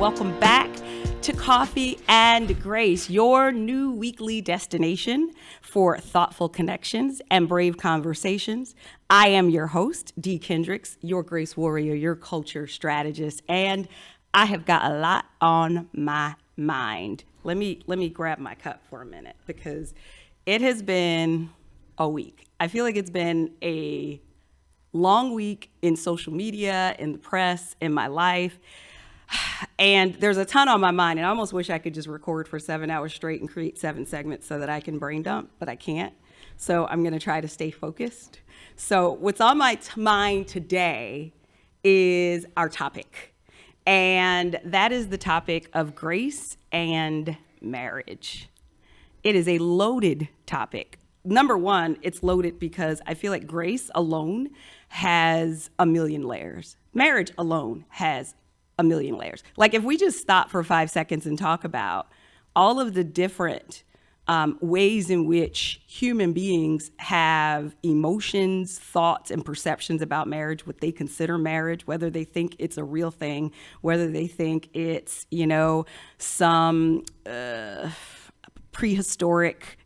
Welcome back to Coffee and Grace, your new weekly destination for thoughtful connections and brave conversations. I am your host, Dee Kendrix, your grace warrior, your culture strategist, and I have got a lot on my mind. Let me grab my cup for a minute because it has been a week. I feel like it's been a long week in social media, in the press, in my life. And there's a ton on my mind, and I almost wish I could just record for 7 hours straight and create 7 segments so that I can brain dump, but I can't. So I'm going to try to stay focused. So what's on my mind today is our topic, and that is the topic of grace and marriage. It is a loaded topic. Number one, it's loaded because I feel like grace alone has a million layers. Marriage alone has a million layers. Like if we just stop for 5 seconds and talk about all of the different ways in which human beings have emotions, thoughts, and perceptions about marriage, what they consider marriage, whether they think it's a real thing, whether they think it's, some prehistoric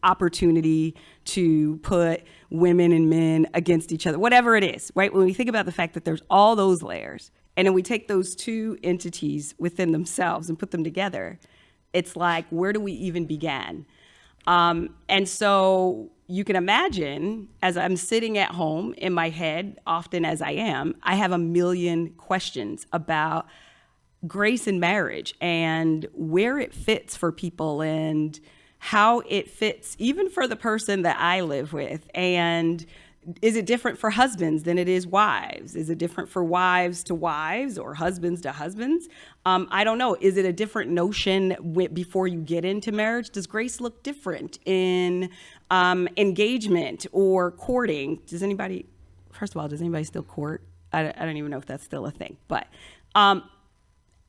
opportunity to put women and men against each other, whatever it is, right? When we think about the fact that there's all those layers, and then we take those two entities within themselves and put them together, it's like, where do we even begin? And so you can imagine, as I'm sitting at home in my head, often as I am, I have a million questions about grace in marriage and where it fits for people and how it fits even for the person that I live with. And is it different for husbands than it is wives? Is it different for wives to wives or husbands to husbands? I don't know. Is it a different notion before you get into marriage? Does grace look different in engagement or courting? First of all, does anybody still court? I don't even know if that's still a thing. But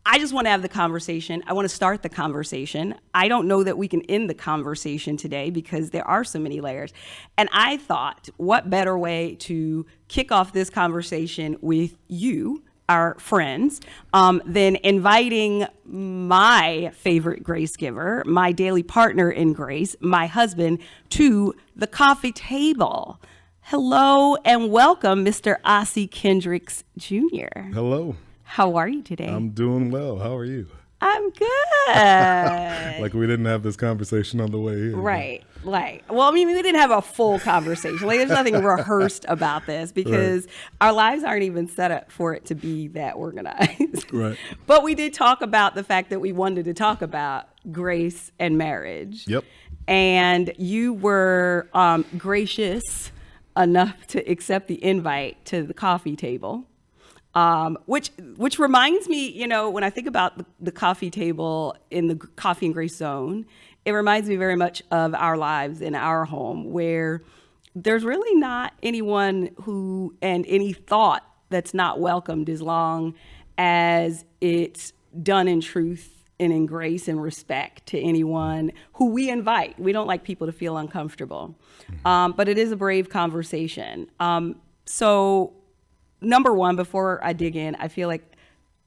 I just want to have the conversation. I want to start the conversation. I don't know that we can end the conversation today because there are so many layers. And I thought, what better way to kick off this conversation with you, our friends, than inviting my favorite grace giver, my daily partner in grace, my husband, to the coffee table. Hello and welcome, Mr. Ossie Kendrix Jr. Hello. How are you today? I'm doing well. How are you? I'm good. Like we didn't have this conversation on the way here. Right. Well, I mean, we didn't have a full conversation. Like, there's nothing rehearsed about this because our lives aren't even set up for it to be that organized. Right. But we did talk about the fact that we wanted to talk about grace and marriage. Yep. And you were gracious enough to accept the invite to the coffee table. Which reminds me, when I think about the coffee table in the Coffee and Grace zone, it reminds me very much of our lives in our home, where there's really not anyone and any thought that's not welcomed as long as it's done in truth and in grace and respect to anyone who we invite. We don't like people to feel uncomfortable, but it is a brave conversation. So number one, before I dig in, I feel like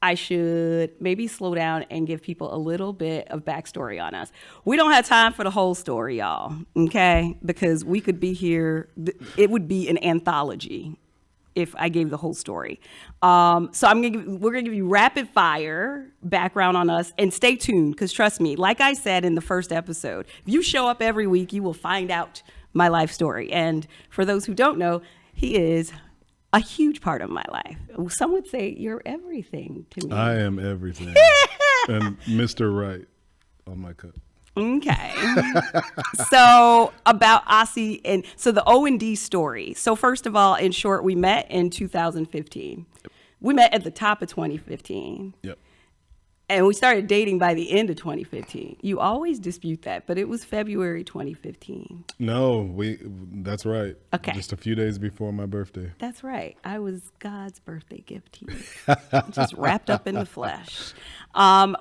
I should maybe slow down and give people a little bit of backstory on us. We don't have time for the whole story, y'all, okay? Because we could be here. It would be an anthology if I gave the whole story. So we're gonna give you rapid fire background on us, and stay tuned, because trust me, like I said in the first episode, if you show up every week, you will find out my life story. And for those who don't know, he is a huge part of my life. Some would say you're everything to me. I am everything. And Mr. Right on my cup. Okay. So about Ossie, and so the O&D story. So first of all, in short, we met in 2015. Yep. We met at the top of 2015. Yep. And we started dating by the end of 2015. You always dispute that, but it was February 2015. No, that's right. Okay. Just a few days before my birthday. That's right. I was God's birthday gift to you. Just wrapped up in the flesh.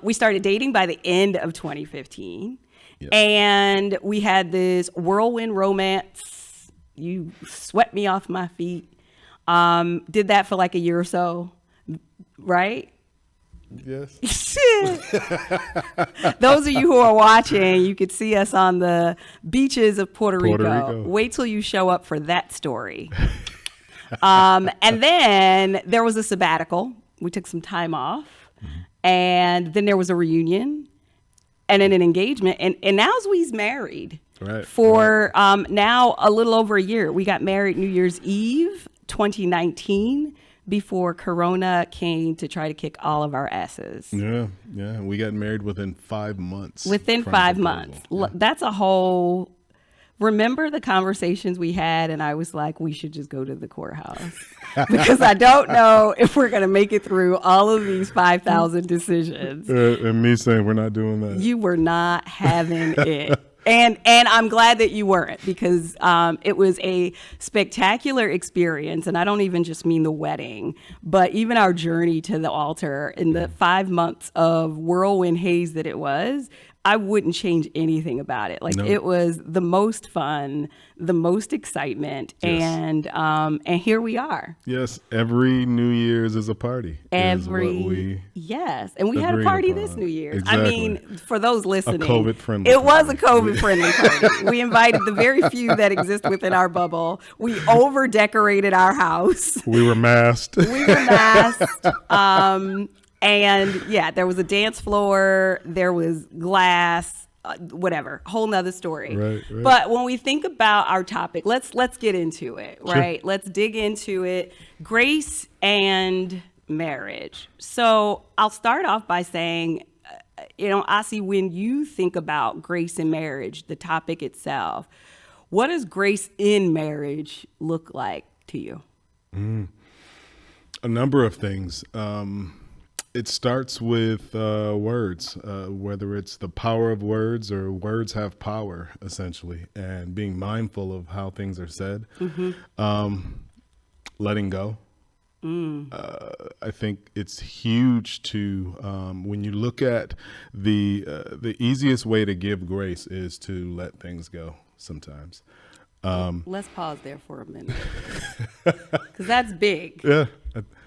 We started dating by the end of 2015. Yep. And we had this whirlwind romance. You swept me off my feet. Did that for like a year or so, right? Yes. Those of you who are watching, you could see us on the beaches of Puerto Rico. Wait till you show up for that story. And then there was a sabbatical. We took some time off. And then there was a reunion and then an engagement. And now we's married for now a little over a year. We got married New Year's Eve 2019. Before Corona came to try to kick all of our asses. Yeah. We got married within 5 months. Within 5 months. Yeah. That's a whole... Remember the conversations we had, and I was like, we should just go to the courthouse. Because I don't know if we're going to make it through all of these 5,000 decisions. And me saying we're not doing that. You were not having it. And I'm glad that you weren't, because it was a spectacular experience. And I don't even just mean the wedding, but even our journey to the altar in the 5 months of whirlwind haze that it was. I wouldn't change anything about it. Like, it was the most fun, the most excitement, and here we are. Yes, every New Year's is a party. Yes, and we had a party this New Year's. Exactly. I mean, for those listening, COVID-friendly. It was a COVID-friendly party. We invited the very few that exist within our bubble. We over-decorated our house. We were masked. And yeah, there was a dance floor, there was glass, whatever, whole nother story. Right. But when we think about our topic, let's get into it, right? Sure. Let's dig into it. Grace and marriage. So I'll start off by saying, Ossie, when you think about grace and marriage, the topic itself, what does grace in marriage look like to you? A number of things. It starts with words, whether it's the power of words or words have power, essentially, and being mindful of how things are said. Letting go. I think it's huge to, when you look at the easiest way to give grace is to let things go sometimes. Let's pause there for a minute, because that's big. Yeah.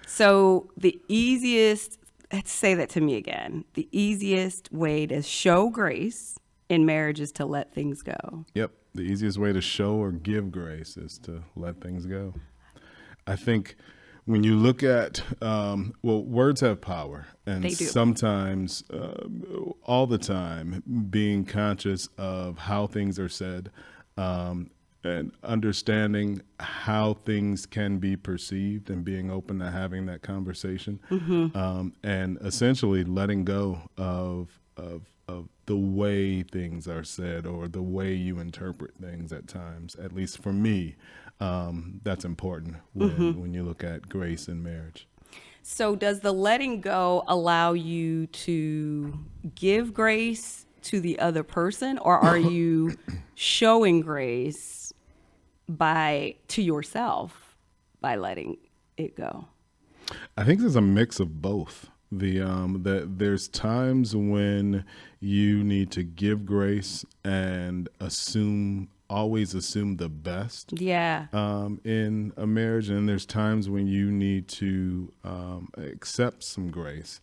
So the easiest, say that to me again, the easiest way to show grace in marriage is to let things go. Yep. The easiest way to show or give grace is to let things go. I think when you look at, words have power, and they do. Sometimes, all the time, being conscious of how things are said, and understanding how things can be perceived and being open to having that conversation, and essentially letting go of the way things are said or the way you interpret things at times. At least for me, that's important when you look at grace in marriage. So does the letting go allow you to give grace to the other person, or are you showing grace to yourself by letting it go? I think there's a mix of both. That there's times when you need to give grace and always assume the best. Yeah. In a marriage, and there's times when you need to accept some grace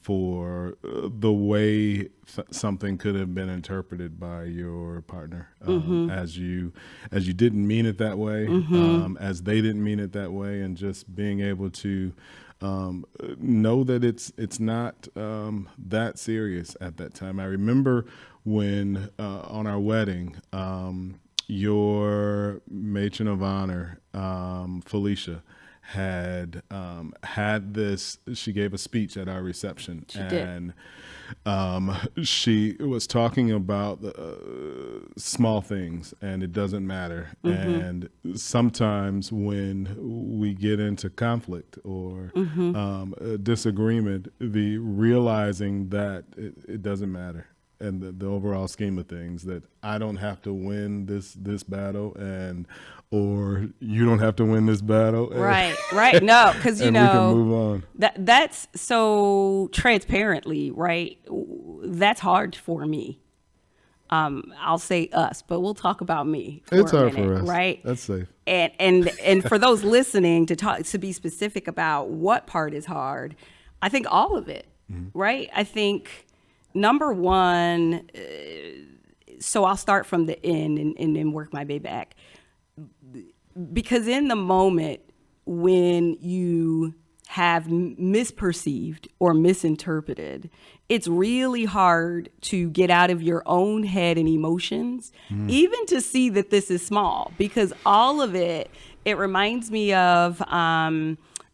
for the way something could have been interpreted by your partner, as you didn't mean it that way, as they didn't mean it that way, and just being able to know that it's not that serious at that time. I remember when on our wedding, your matron of honor, Felicia, had this. She gave a speech at our reception, and she was talking about small things, and it doesn't matter. And sometimes when we get into conflict or disagreement, the realizing that it doesn't matter. And the overall scheme of things, that I don't have to win this battle, or you don't have to win this battle. Right. No, because we can move on. That's so transparently, right? That's hard for me. I'll say us, but we'll talk about me. It's hard minute, for us, right? That's safe. And for those listening, to be specific about what part is hard. I think all of it, right? I think number one, so I'll start from the end and then work my way back. Because in the moment when you have misperceived or misinterpreted, it's really hard to get out of your own head and emotions, even to see that this is small, because all of it reminds me of,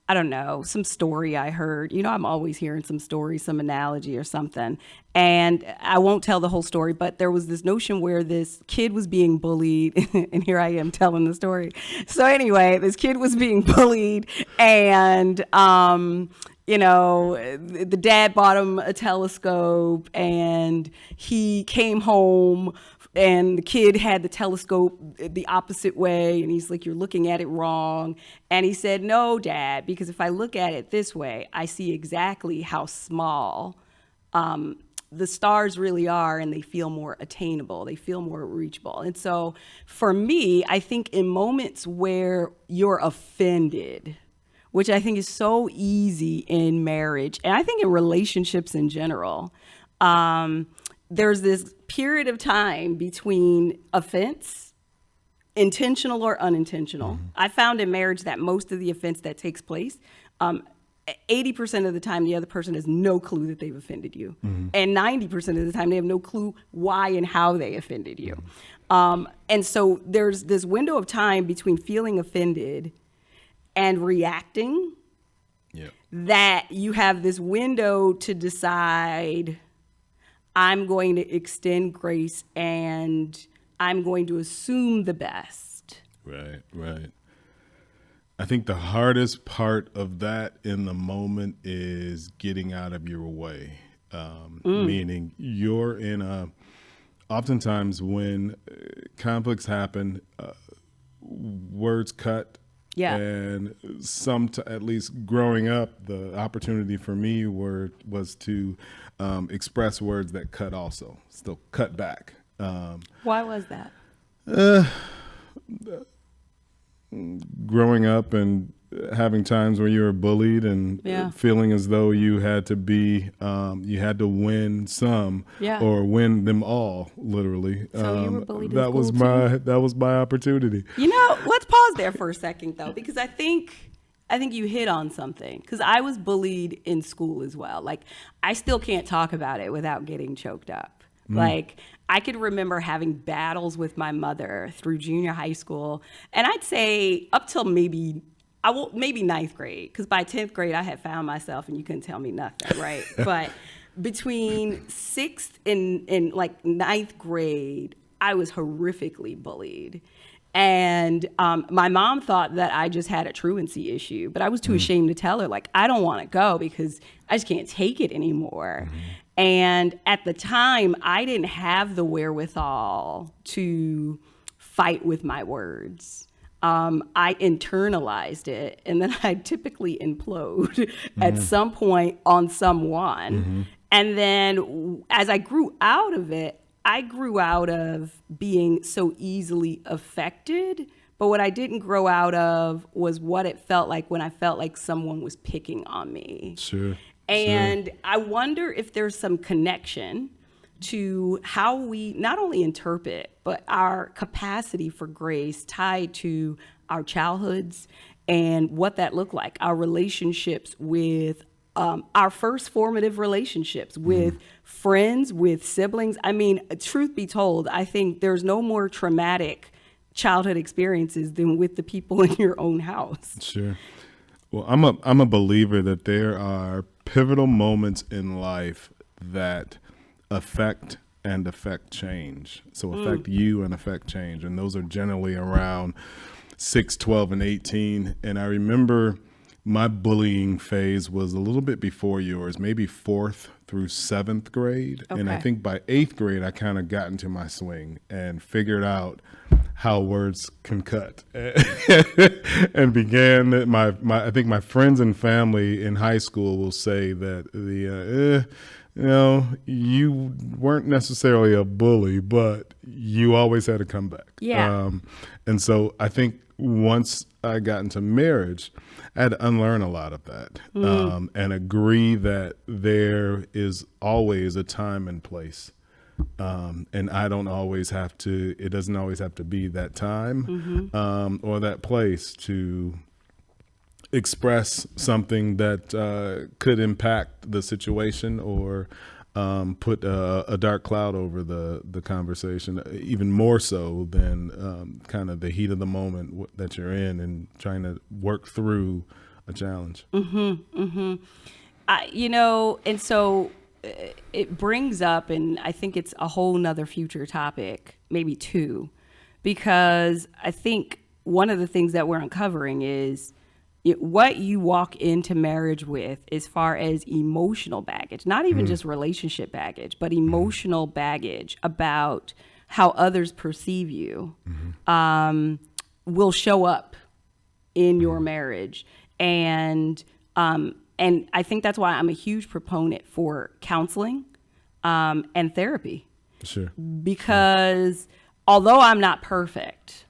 I don't know, some story I heard. You know, I'm always hearing some story, some analogy or something. And I won't tell the whole story, but there was this notion where this kid was being bullied. And here I am telling the story. So anyway, this kid was being bullied, and, you know, the dad bought him a telescope, and he came home, and the kid had the telescope the opposite way, and he's like, "You're looking at it wrong." And he said, "No, Dad, because if I look at it this way, I see exactly how small the stars really are, and they feel more attainable. They feel more reachable." And so for me, I think in moments where you're offended, which I think is so easy in marriage, and I think in relationships in general, there's this period of time between offense, intentional or unintentional. I found in marriage that most of the offense that takes place, 80% of the time, the other person has no clue that they've offended you. And 90% of the time, they have no clue why and how they offended you. And so there's this window of time between feeling offended and reacting, that you have this window to decide, I'm going to extend grace and I'm going to assume the best. Right. I think the hardest part of that in the moment is getting out of your way. Meaning you're in oftentimes when conflicts happen, words cut. Yeah. And at least growing up, the opportunity for me was to express words that cut also, still cut back. Why was that? Growing up and having times where you were bullied and feeling as though you had to win some or win them all, literally. So you were bullied in school that was my opportunity. You know, let's pause there for a second though, because I think you hit on something, because I was bullied in school as well. Like, I still can't talk about it without getting choked up. Like, I could remember having battles with my mother through junior high school, and I'd say up till maybe ninth grade, because by 10th grade I had found myself and you couldn't tell me nothing, right? But between 6th and like 9th grade, I was horrifically bullied. And my mom thought that I just had a truancy issue, but I was too ashamed to tell her, like, I don't want to go because I just can't take it anymore. And at the time, I didn't have the wherewithal to fight with my words. I internalized it, and then I typically implode at some point on someone. And then as I grew out of it, I grew out of being so easily affected, but what I didn't grow out of was what it felt like when I felt like someone was picking on me. Sure. And I wonder if there's some connection to how we not only interpret, but our capacity for grace tied to our childhoods and what that looked like, our relationships with our first formative relationships with friends, with siblings. I mean, truth be told, I think there's no more traumatic childhood experiences than with the people in your own house. Sure. Well, I'm a believer that there are pivotal moments in life that affect change. So affect you and affect change. And those are generally around 6, 12, and 18. And I remember my bullying phase was a little bit before yours, maybe 4th through 7th grade. Okay. And I think by 8th grade, I kind of got into my swing and figured out how words can cut and began I think my friends and family in high school will say that you weren't necessarily a bully, but you always had a comeback. Yeah. And so I think once I got into marriage, I had to unlearn a lot of that, and agree that there is always a time and place. And I don't always have to, it doesn't always have to be that time, or that place to express something that could impact the situation or put a dark cloud over the conversation, even more so than kind of the heat of the moment that you're in and trying to work through a challenge. And so it brings up, and I think it's a whole nother future topic, maybe two, because I think one of the things that we're uncovering is what you walk into marriage with as far as emotional baggage, not even just relationship baggage, but emotional baggage about how others perceive you, will show up in your marriage. And I think that's why I'm a huge proponent for counseling and therapy. Sure. Because although I'm not perfect,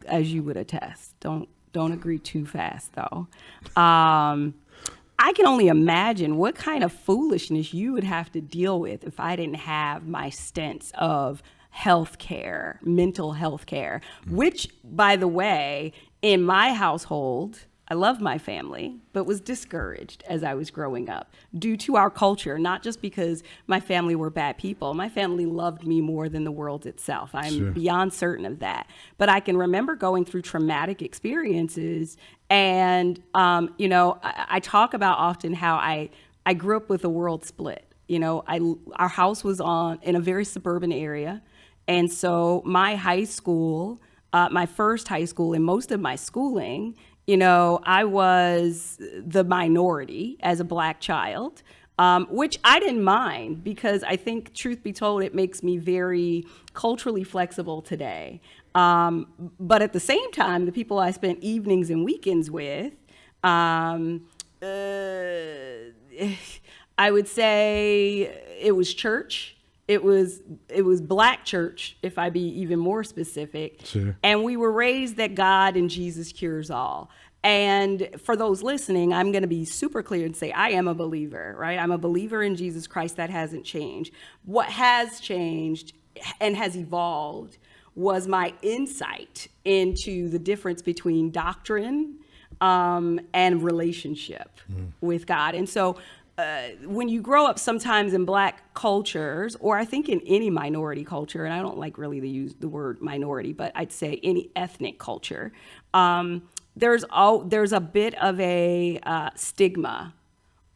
as you would attest, don't agree too fast though. I can only imagine what kind of foolishness you would have to deal with if I didn't have my stints of healthcare, mental health care, which, by the way, in my household, I love my family, but was discouraged as I was growing up due to our culture, not just because my family were bad people. My family loved me more than the world itself. I'm beyond certain of that. But I can remember going through traumatic experiences. And, I talk about often how I grew up with a world split. Our house was in a very suburban area. And so my high school, my first high school and most of my schooling, I was the minority as a Black child, which I didn't mind because I think, truth be told, it makes me very culturally flexible today. But at the same time, the people I spent evenings and weekends with, I would say it was church. It was Black church, if I be even more specific. Sure. And we were raised that God and Jesus cures all. And for those listening, I'm going to be super clear and say I am a believer, right? I'm a believer in Jesus Christ. That hasn't changed. What has changed and has evolved was my insight into the difference between doctrine and relationship with God. And so when you grow up sometimes in Black cultures, or I think in any minority culture, and I don't like really to use the word minority, but I'd say any ethnic culture, there's a bit of a stigma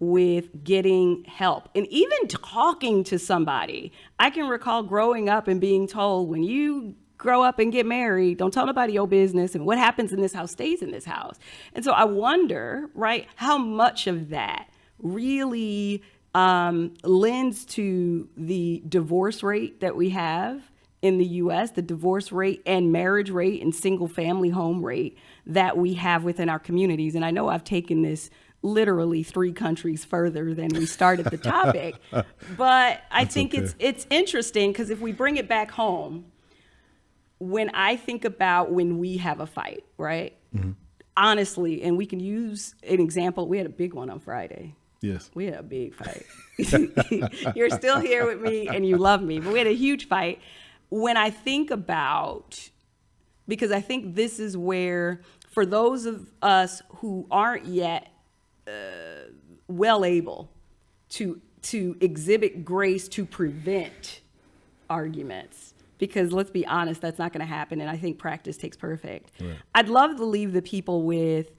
with getting help and even talking to somebody. I can recall growing up and being told, when you grow up and get married, don't tell nobody your business, and what happens in this house stays in this house. And so I wonder, right, how much of that really lends to the divorce rate that we have in the U.S., the divorce rate and marriage rate and single family home rate that we have within our communities. And I know I've taken this literally 3 countries further than we started the topic, but I think okay. It's interesting because if we bring it back home, when I think about when we have a fight, right? Honestly, and we can use an example. We had a big one on Friday. Yes. We had a big fight. You're still here with me and you love me, but we had a huge fight. When I think about, because I think this is where, for those of us who aren't yet well able to exhibit grace to prevent arguments, because let's be honest, that's not going to happen, and I think practice takes perfect. Right. I'd love to leave the people with,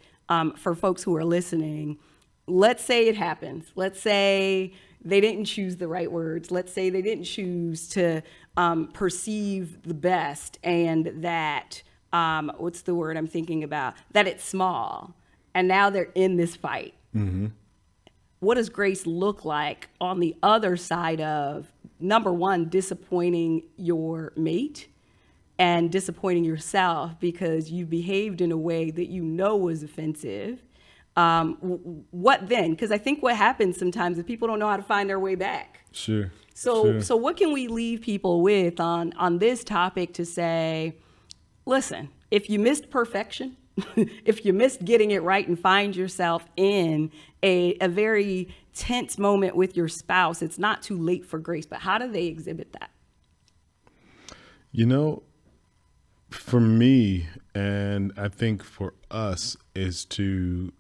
for folks who are listening, let's say it happens. Let's say they didn't choose the right words. Let's say they didn't choose to perceive the best, and that, what's the word I'm thinking about? That it's small, and now they're in this fight. Mm-hmm. What does grace look like on the other side of, number one, disappointing your mate and disappointing yourself because you behaved in a way that you know was offensive? What then? Because I think what happens sometimes is people don't know how to find their way back. Sure. So what can we leave people with on this topic to say, listen, if you missed perfection, if you missed getting it right and find yourself in a very tense moment with your spouse, it's not too late for grace. But how do they exhibit that? You know, for me, and I think for us, is to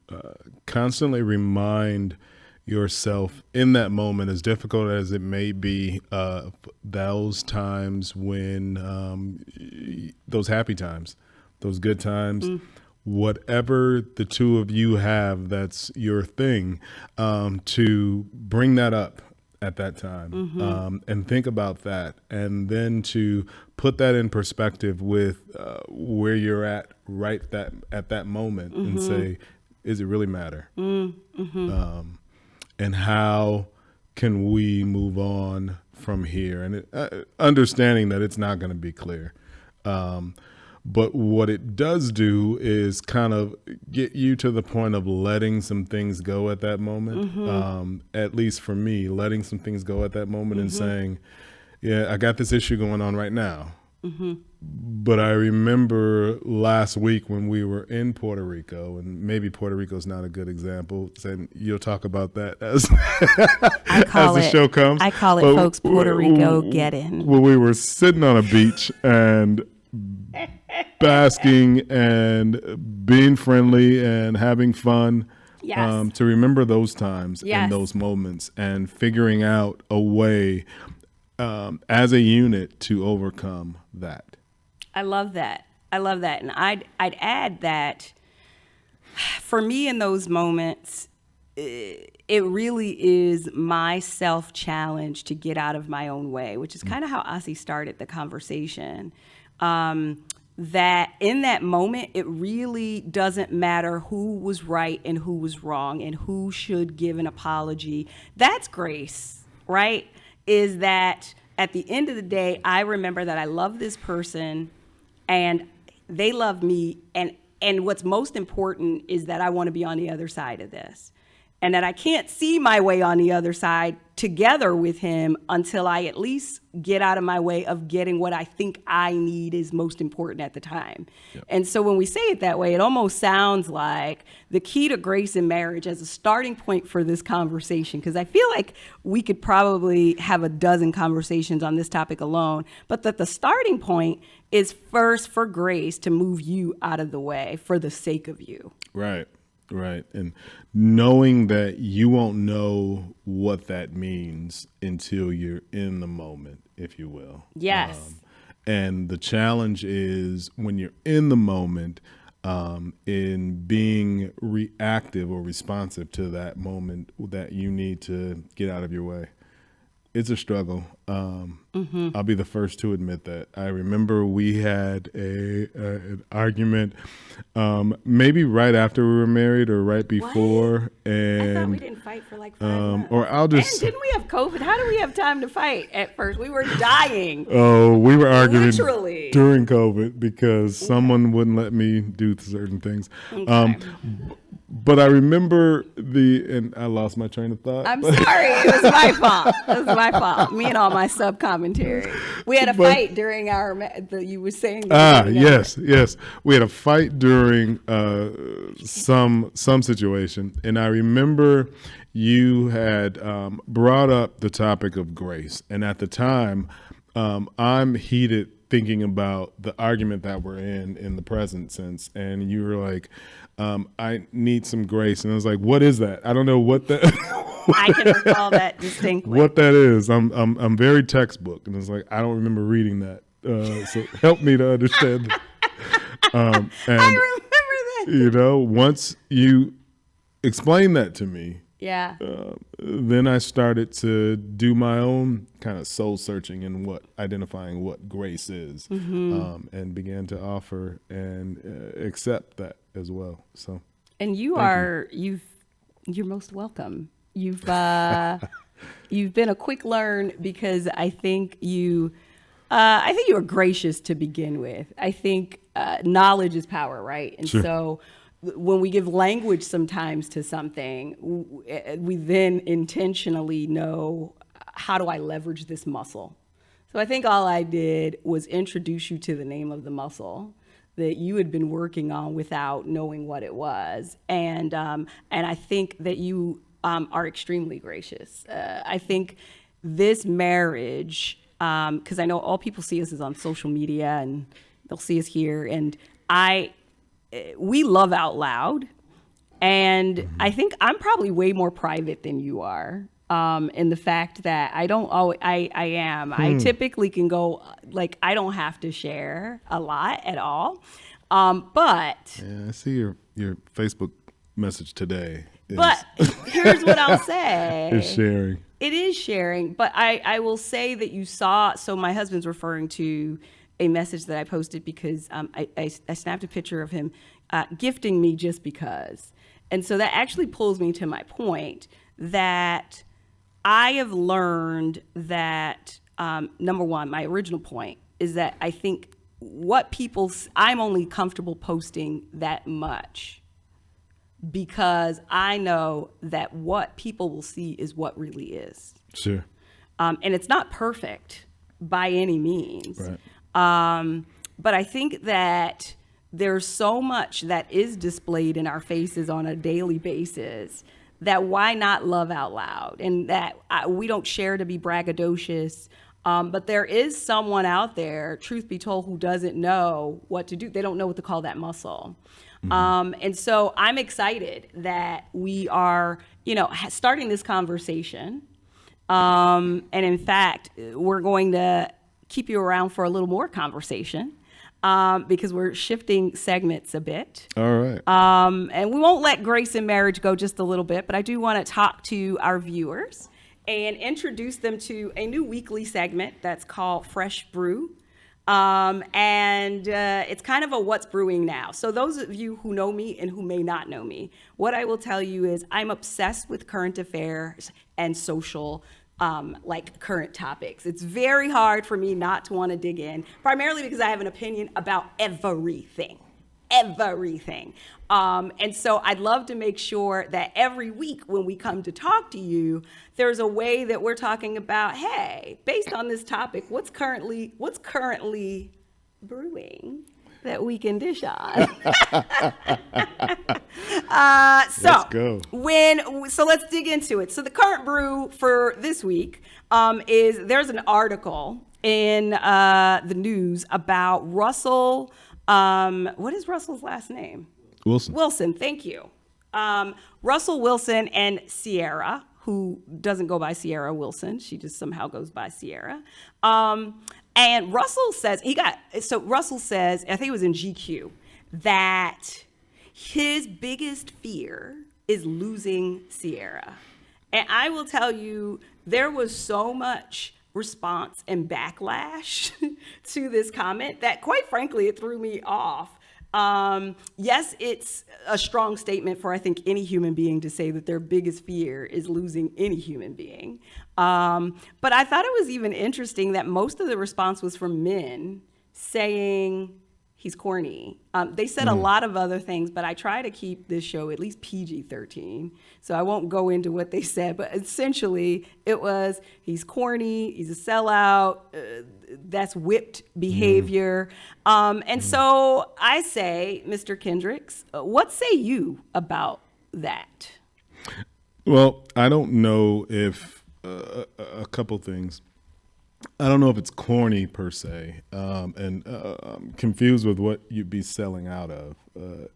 constantly remind yourself in that moment, as difficult as it may be, those times when those happy times, those good times, whatever the two of you have that's your thing, to bring that up at that time, and think about that, and then to put that in perspective with where you're at at that moment, and say, is it really matter? And how can we move on from here? And understanding that it's not going to be clear. But what it does do is kind of get you to the point of letting some things go at that moment. At least for me, letting some things go at that moment and saying, yeah, I got this issue going on right now. But I remember last week when we were in Puerto Rico, and maybe Puerto Rico's not a good example, and you'll talk about that as the show comes. I call it, folks, Puerto Rico get in. When we were sitting on a beach and basking and being friendly and having fun. Yes. To remember those times Yes. and those moments, and figuring out a way as a unit to overcome that. I love that. And I'd add that for me in those moments, it really is my self-challenge to get out of my own way, which is kind of how Ossie started the conversation. That in that moment, it really doesn't matter who was right and who was wrong and who should give an apology. That's grace, right? Is that at the end of the day, I remember that I love this person and they love me. And what's most important is that I want to be on the other side of this. And that I can't see my way on the other side together with him until I at least get out of my way of getting what I think I need is most important at the time. Yep. And so when we say it that way, it almost sounds like the key to grace in marriage as a starting point for this conversation, because I feel like we could probably have a dozen conversations on this topic alone, but that the starting point is first for grace to move you out of the way for the sake of you. Right. Right. And knowing that you won't know what that means until you're in the moment, if you will. Yes. And the challenge is when you're in the moment, in being reactive or responsive to that moment that you need to get out of your way. It's a struggle. I'll be the first to admit that. I remember we had an argument, maybe right after we were married or right before. What? And I thought we didn't fight for like 5 months. Or I'll just. And didn't we have COVID? How did we have time to fight at first? We were dying. Oh, we were arguing Literally. during COVID because someone wouldn't let me do certain things. Okay. But I remember and I lost my train of thought. I'm sorry. It was my fault. It was my fault. Me and all my sub commentary. We had a fight during you were saying. Yes. We had a fight during some situation. And I remember you had brought up the topic of grace. And at the time, I'm heated thinking about the argument that we're in the present sense. And you were like, I need some grace. And I was like, what is that? I don't know what that I can recall that distinctly. What that is. I'm very textbook. And it's like, I don't remember reading that. So help me to understand. And, I remember that. You know, once you explain that to me, yeah. Then I started to do my own kind of soul searching and identifying what grace is, and began to offer and accept that as well. So, and you're most welcome. You've been a quick learn because I think you were gracious to begin with. I think knowledge is power, right? And so when we give language sometimes to something, we then intentionally know, how do I leverage this muscle? So I think all I did was introduce you to the name of the muscle that you had been working on without knowing what it was. And I think that you are extremely gracious. I think this marriage, because I know all people see us is on social media and they'll see us here. And we love out loud. And I think I'm probably way more private than you are. In the fact that I don't always, I am. I typically can go, like, I don't have to share a lot at all. But yeah, I see your Facebook message today. But here's what I'll say. It's sharing. It is sharing. But I will say that you saw, so my husband's referring to a message that I posted because I snapped a picture of him gifting me just because. And so that actually pulls me to my point that I have learned that, number one, my original point is that I think I'm only comfortable posting that much because I know that what people will see is what really is. Sure. And it's not perfect by any means. Right. But I think that there's so much that is displayed in our faces on a daily basis that why not love out loud? And that we don't share to be braggadocious. But there is someone out there, truth be told, who doesn't know what to do. They don't know what to call that muscle. And so I'm excited that we are, starting this conversation. And in fact, we're going to keep you around for a little more conversation. Because we're shifting segments a bit. All right. And we won't let Grace and Marriage go just a little bit, but I do want to talk to our viewers and introduce them to a new weekly segment that's called Fresh Brew. And it's kind of a what's brewing now. So those of you who know me and who may not know me, what I will tell you is I'm obsessed with current affairs and social current topics. It's very hard for me not to want to dig in, primarily because I have an opinion about everything. And so I'd love to make sure that every week when we come to talk to you, there's a way that we're talking about, hey, based on this topic, what's currently brewing that we can dish on. Let's go. So let's dig into it. So the current brew for this week is there's an article in the news about Russell. What is Russell's last name? Wilson. Wilson, thank you. Russel Wilson and Sierra, who doesn't go by Sierra Wilson. She just somehow goes by Sierra. And Russell says, Russell says, I think it was in GQ, that his biggest fear is losing Sierra. And I will tell you, there was so much response and backlash to this comment that quite frankly, it threw me off. Yes, it's a strong statement for, I think, any human being to say that their biggest fear is losing any human being. But I thought it was even interesting that most of the response was from men saying he's corny. They said a lot of other things, but I try to keep this show at least PG-13, so I won't go into what they said. But essentially, it was he's corny, he's a sellout, that's whipped behavior. So I say, Mr. Kendrix, what say you about that? Well, I don't know if a couple things. I don't know if it's corny per se, and I'm confused with what you'd be selling out of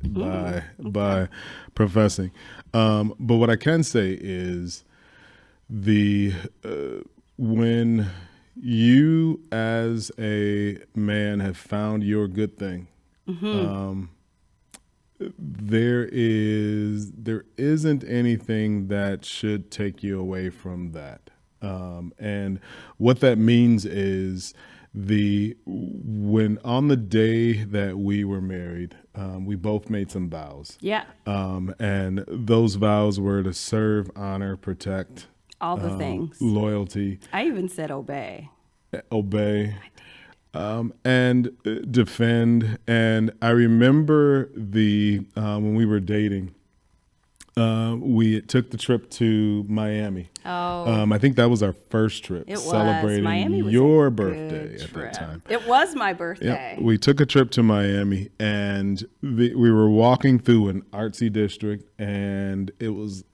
by professing. But what I can say is when you as a man have found your good thing, there isn't anything that should take you away from that. And what that means is when on the day that we were married, we both made some vows. Yeah. And those vows were to serve, honor, protect, all the things, loyalty. I even said obey, and defend. And I remember when we were dating, we took the trip to Miami. Oh, I think that was our first trip, it was. celebrating Miami was your a birthday good at trip. that time. It was my birthday. Yep. We took a trip to Miami, and we were walking through an artsy district, and it was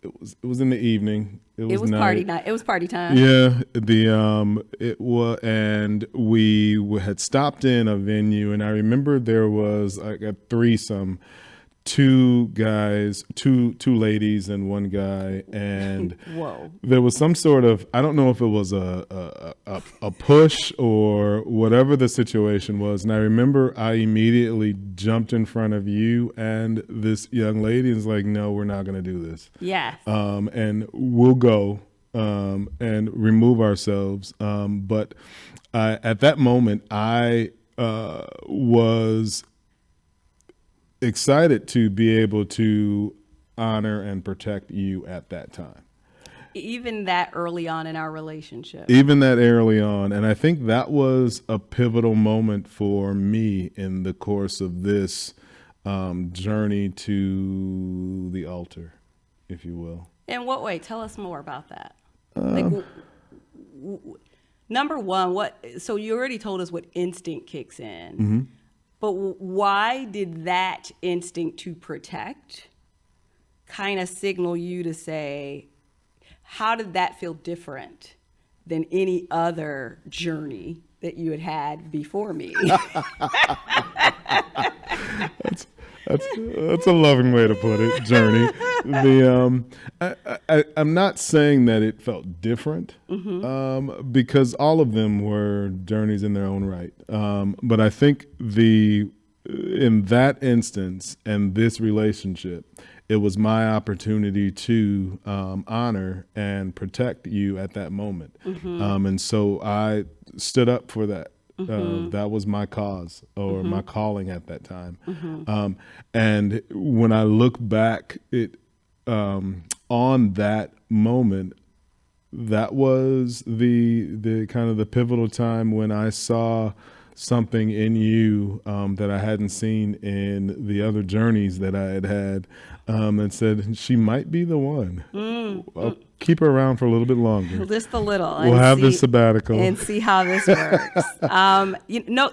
in the evening. It was night. party night. It was party time. Yeah, it was, and we had stopped in a venue, and I remember there was like a threesome, two guys, two ladies, and one guy, and Whoa. there was some sort of, I don't know if it was a push or whatever the situation was, and I remember I immediately jumped in front of you and this young lady and was like, no, we're not going to do this. Yes. And we'll go and remove ourselves. But at that moment, I was excited to be able to honor and protect you at that time. Even that early on in our relationship. Even that early on. And I think that was a pivotal moment for me in the course of this journey to the altar, if you will. In what way? Tell us more about that. Number one, so you already told us what instinct kicks in. Mm-hmm. But why did that instinct to protect kind of signal you to say, how did that feel different than any other journey that you had before me? That's a loving way to put it, journey. I'm not saying that it felt different, because all of them were journeys in their own right. But I think in that instance and this relationship, it was my opportunity to honor and protect you at that moment. And so I stood up for that. That was my cause or my calling at that time. And when I look back on that moment, that was the kind of the pivotal time when I saw something in you that I hadn't seen in the other journeys that I had and said, she might be the one. I'll keep her around for a little bit longer. Just a little. We'll have this sabbatical. And see how this works.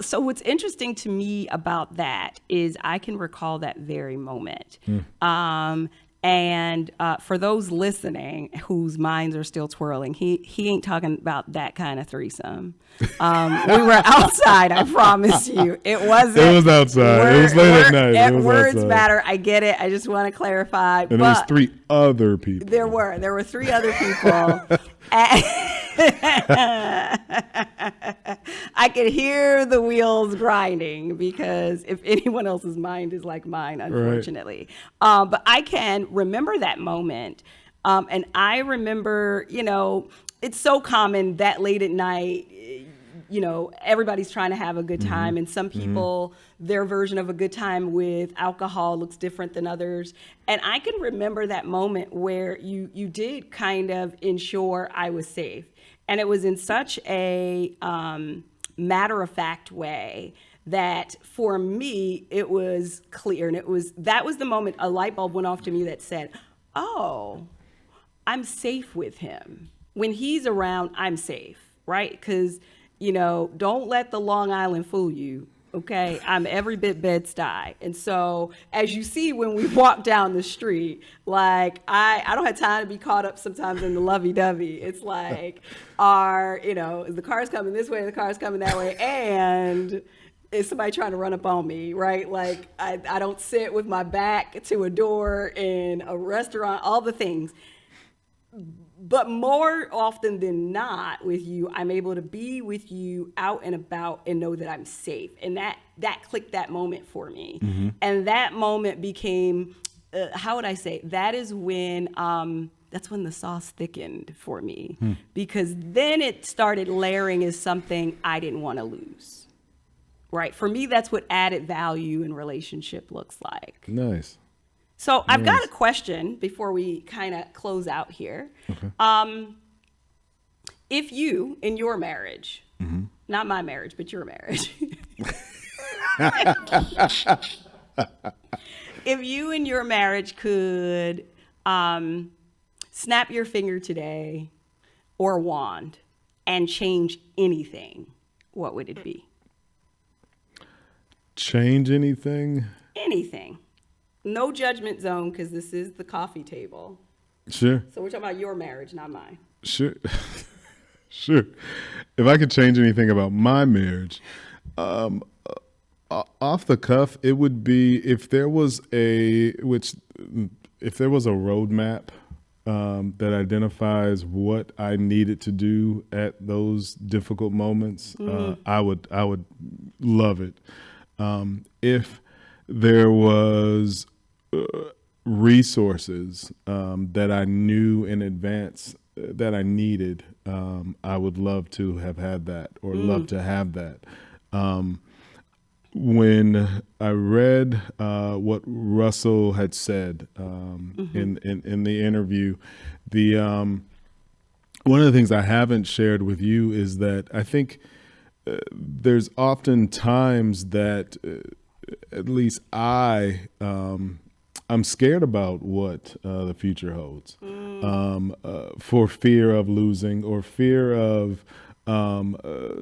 So what's interesting to me about that is I can recall that very moment. And for those listening whose minds are still twirling, he ain't talking about that kind of threesome. We were outside, I promise you. It wasn't. It was outside. It was late at night. Words outside. matter. I get it. I just want to clarify. And there was 3 other people. There were 3 other people. I could hear the wheels grinding because if anyone else's mind is like mine, unfortunately. Right. But I can remember that moment. And I remember, it's so common that late at night, everybody's trying to have a good time. And some people, their version of a good time with alcohol looks different than others. And I can remember that moment where you did kind of ensure I was safe. And it was in such a matter-of-fact way that for me, it was clear. And that was the moment a light bulb went off to me that said, oh, I'm safe with him. When he's around, I'm safe, right? Because, don't let the Long Island fool you. Okay, I'm every bit Bed-Stuy. And so as you see when we walk down the street, like I don't have time to be caught up sometimes in the lovey-dovey. It's like, is the car's coming this way, the car's coming that way, and is somebody trying to run up on me, right? Like I don't sit with my back to a door in a restaurant, all the things. But more often than not with you, I'm able to be with you out and about and know that I'm safe. And that clicked that moment for me. And that moment became, how would I say, that is when, that's when the sauce thickened for me. Because then it started layering as something I didn't want to lose. Right? For me, that's what added value in relationship looks like. Nice. So I've got a question before we kind of close out here. Okay. If you, in your marriage, not my marriage, but your marriage, if you in your marriage could snap your finger today or a wand and change anything, what would it be? Change anything? Anything. No judgment zone, because this is the coffee table. Sure. So we're talking about your marriage, not mine. Sure. Sure. If I could change anything about my marriage, off the cuff, it would be if there was a roadmap that identifies what I needed to do at those difficult moments, I would love it. If there was resources that I knew in advance that I needed, I would love to have had that, or love to have that. When I read what Russell had said in the interview, one of the things I haven't shared with you is that I think there's often times that at least I'm scared about what the future holds, for fear of losing or fear of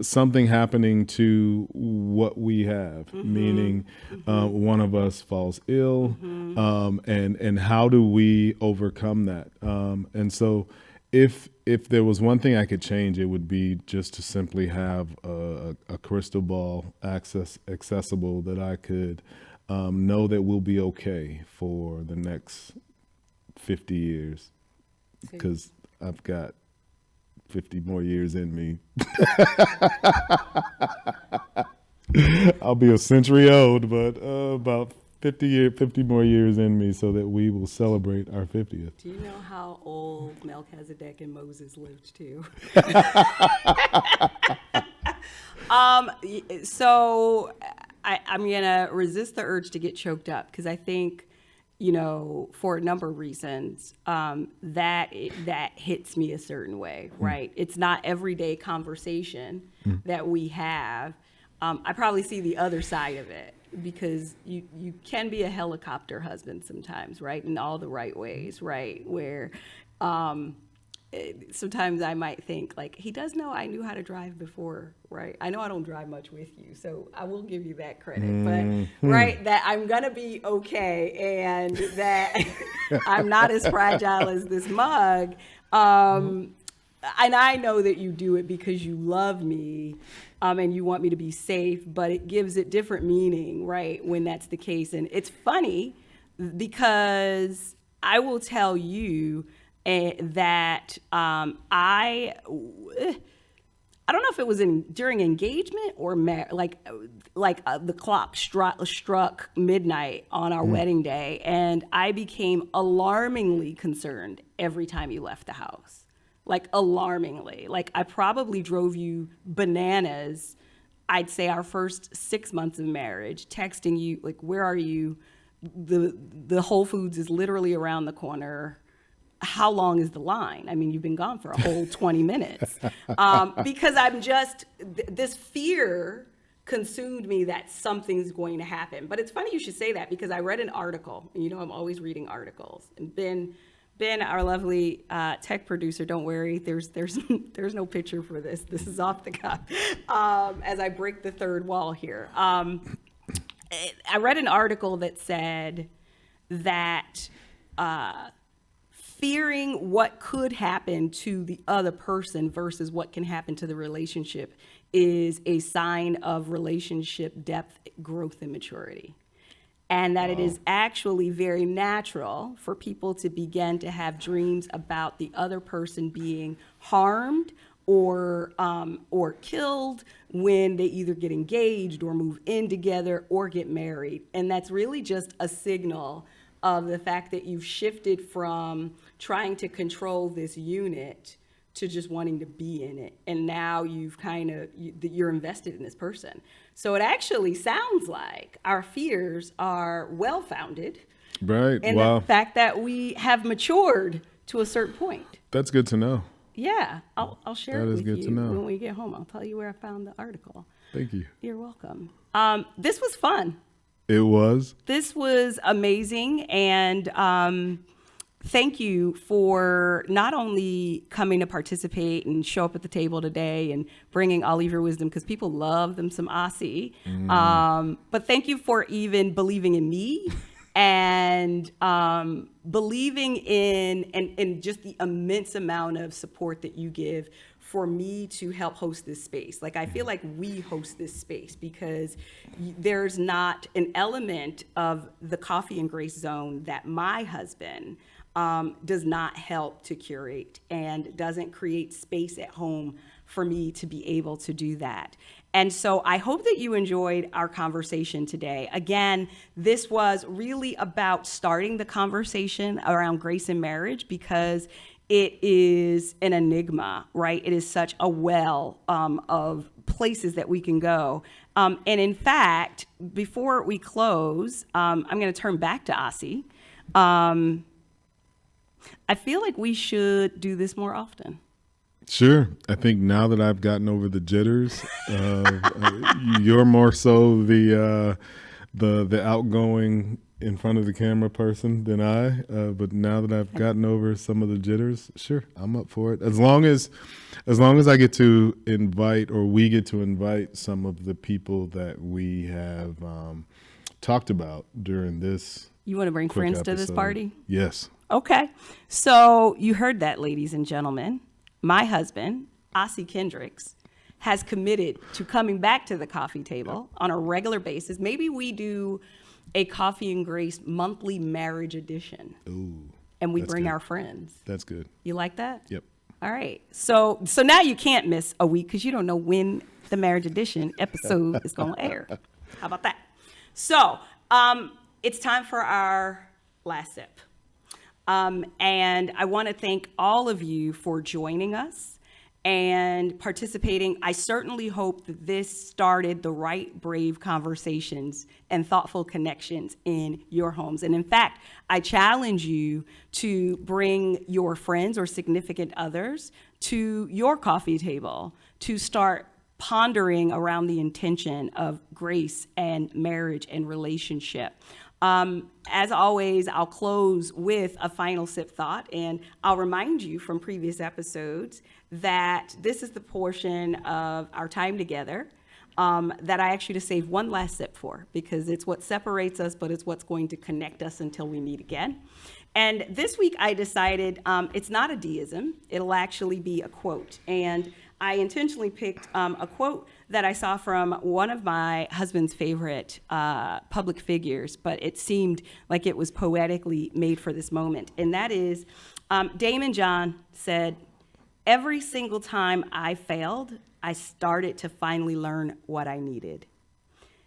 something happening to what we have, meaning one of us falls ill, and how do we overcome that? And so if there was one thing I could change, it would be just to simply have a crystal ball accessible that I could know that we'll be okay for the next 50 years, because I've got 50 more years in me. I'll be a century old, but about 50 more years in me, so that we will celebrate our 50th. Do you know how old Melchizedek and Moses lived too? So I'm gonna resist the urge to get choked up, because I think, for a number of reasons, that hits me a certain way, right? It's not everyday conversation that we have. I probably see the other side of it, because you can be a helicopter husband sometimes, right? In all the right ways, right? Where sometimes I might think, like, he does know I knew how to drive before, right? I know I don't drive much with you, so I will give you that credit. But, right, that I'm going to be okay, and that I'm not as fragile as this mug. And I know that you do it because you love me, and you want me to be safe, but it gives it different meaning, right, when that's the case. And it's funny, because I will tell you that I don't know if it was during engagement or the clock struck midnight on our wedding day, and I became alarmingly concerned every time you left the house. Like, alarmingly. Like, I probably drove you bananas, I'd say our first 6 months of marriage, texting you, like, where are you? The Whole Foods is literally around the corner. How long is the line? I mean, you've been gone for a whole 20 minutes. Because I'm just, this fear consumed me that something's going to happen. But it's funny you should say that, because I read an article, and I'm always reading articles. And Ben, our lovely tech producer, don't worry, there's no picture for this. This is off the cuff. As I break the third wall here. I read an article that said that fearing what could happen to the other person versus what can happen to the relationship is a sign of relationship depth, growth, and maturity. And that it is actually very natural for people to begin to have dreams about the other person being harmed or killed when they either get engaged or move in together or get married. And that's really just a signal of the fact that you've shifted from trying to control this unit to just wanting to be in it. And now you're invested in this person. So it actually sounds like our fears are well-founded. Right. And the fact that we have matured to a certain point. That's good to know. Yeah. I'll share it with you to know. when we get home. I'll tell you where I found the article. Thank you. You're welcome. This was fun. It was. This was amazing. And thank you for not only coming to participate and show up at the table today and bringing all of your wisdom, because people love them some Ossie, but thank you for even believing in me and believing in and just the immense amount of support that you give for me to help host this space. Like, I feel like we host this space because there's not an element of the Coffee and Grace Zone that my husband does not help to curate and doesn't create space at home for me to be able to do that. And so I hope that you enjoyed our conversation today. Again, this was really about starting the conversation around grace and marriage because it is an enigma, right? It is such a well of places that we can go. And in fact, before we close, I'm going to turn back to Ossie. I feel like we should do this more often. Sure. I think now that I've gotten over the jitters, you're more so the outgoing in front of the camera person than I. But now that I've gotten over some of the jitters, sure, I'm up for it. As long as I get to invite, or we get to invite, some of the people that we have talked about during this. You want to bring friends episode. to this party? Yes. Okay. So you heard that, ladies and gentlemen. My husband, Ossie Kendrix, has committed to coming back to the coffee table on a regular basis. Maybe we do a Coffee and Grace monthly marriage edition. Ooh, and we bring good. our friends. That's good. You like that? Yep. All right. So now you can't miss a week because you don't know when the marriage edition episode is going to air. How about that? So it's time for our last sip. And I want to thank all of you for joining us and participating. I certainly hope that this started the right, brave conversations and thoughtful connections in your homes. And in fact, I challenge you to bring your friends or significant others to your coffee table to start pondering around the intention of grace and marriage and relationship. As always, I'll close with a final sip thought, and I'll remind you from previous episodes that this is the portion of our time together that I ask you to save one last sip for, because it's what separates us, but it's what's going to connect us until we meet again. And this week I decided it's not a deism, it'll actually be a quote. And I intentionally picked a quote that I saw from one of my husband's favorite public figures, but it seemed like it was poetically made for this moment. And that is, Damon John said, "Every single time I failed, I started to finally learn what I needed."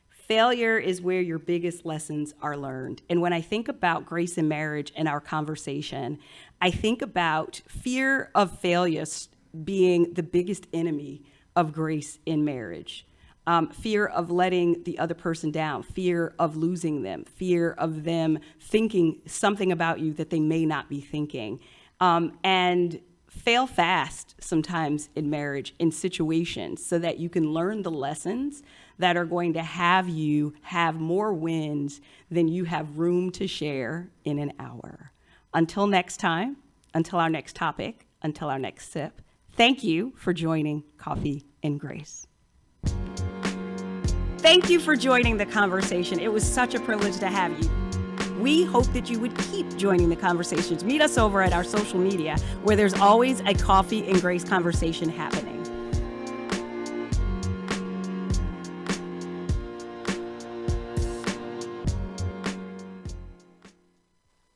Failure is where your biggest lessons are learned. And when I think about grace and marriage and our conversation, I think about fear of failure being the biggest enemy of grace in marriage. Fear of letting the other person down, fear of losing them, fear of them thinking something about you that they may not be thinking. And fail fast sometimes in marriage, in situations, so that you can learn the lessons that are going to have you have more wins than you have room to share in an hour. Until next time, until our next topic, until our next sip, thank you for joining Coffee and Grace. Thank you for joining the conversation. It was such a privilege to have you. We hope that you would keep joining the conversations. Meet us over at our social media, where there's always a Coffee and Grace conversation happening.